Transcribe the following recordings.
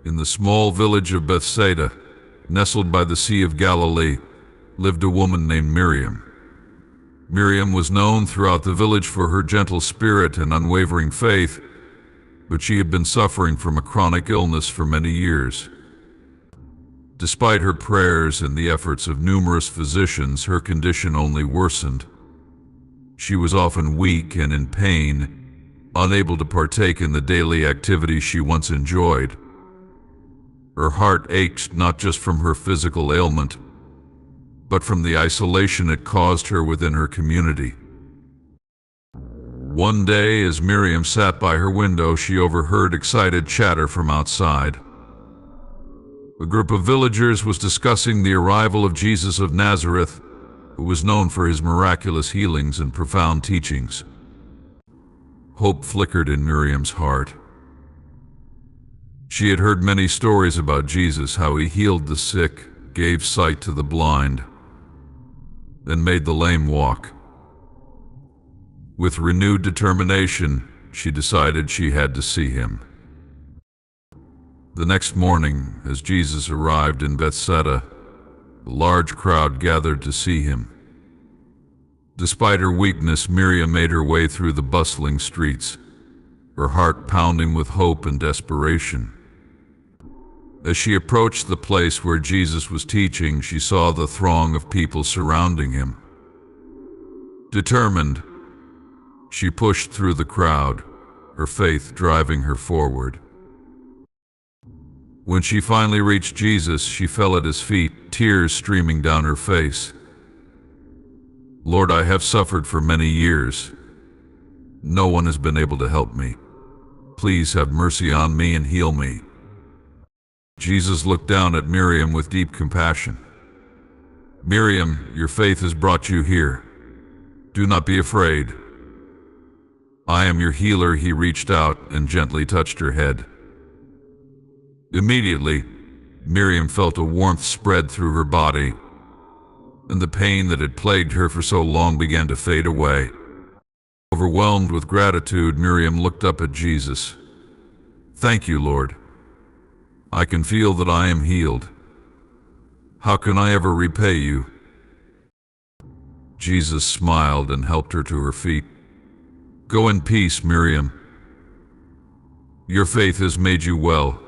In the small village of Bethsaida, nestled by the Sea of Galilee, lived a woman named Miriam. Miriam was known throughout the village for her gentle spirit and unwavering faith, but she had been suffering from a chronic illness for many years. Despite her prayers and the efforts of numerous physicians, her condition only worsened. She was often weak and in pain, unable to partake in the daily activities she once enjoyed. Her heart ached not just from her physical ailment, but from the isolation it caused her within her community. One day, as Miriam sat by her window, she overheard excited chatter from outside. A group of villagers was discussing the arrival of Jesus of Nazareth, who was known for his miraculous healings and profound teachings. Hope flickered in Miriam's heart. She had heard many stories about Jesus, how he healed the sick, gave sight to the blind, and made the lame walk. With renewed determination, she decided she had to see him. The next morning, as Jesus arrived in Bethsaida, a large crowd gathered to see him. Despite her weakness, Miriam made her way through the bustling streets, her heart pounding with hope and desperation. As she approached the place where Jesus was teaching, she saw the throng of people surrounding him. Determined, she pushed through the crowd, her faith driving her forward. When she finally reached Jesus, she fell at his feet, tears streaming down her face. "Lord, I have suffered for many years. No one has been able to help me. Please have mercy on me and heal me." Jesus looked down at Miriam with deep compassion. "Miriam, your faith has brought you here. Do not be afraid. I am your healer." He reached out and gently touched her head. Immediately, Miriam felt a warmth spread through her body, and the pain that had plagued her for so long began to fade away. Overwhelmed with gratitude, Miriam looked up at Jesus. "Thank you, Lord. I can feel that I am healed. How can I ever repay you?" Jesus smiled and helped her to her feet. "Go in peace, Miriam. Your faith has made you well.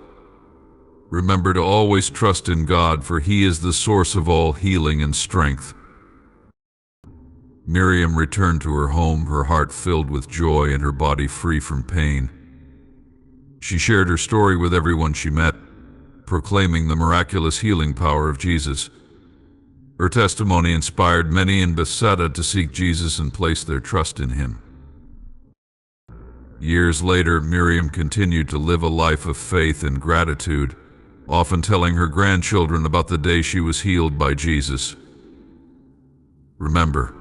Remember to always trust in God, for He is the source of all healing and strength." Miriam returned to her home, her heart filled with joy and her body free from pain. She shared her story with everyone she met, proclaiming the miraculous healing power of Jesus. Her testimony inspired many in Bethsaida to seek Jesus and place their trust in him. Years later, Miriam continued to live a life of faith and gratitude, often telling her grandchildren about the day she was healed by Jesus. "Remember,"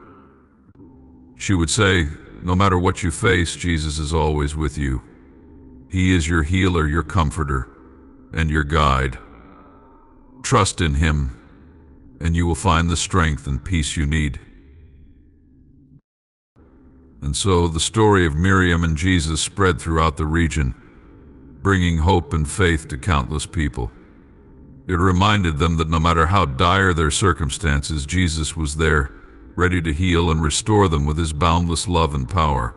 she would say, "no matter what you face, Jesus is always with you. He is your healer, your comforter, and your guide. Trust in him, and you will find the strength and peace you need." And so the story of Miriam and Jesus spread throughout the region, bringing hope and faith to countless people. It reminded them that no matter how dire their circumstances, Jesus was there, ready to heal and restore them with his boundless love and power.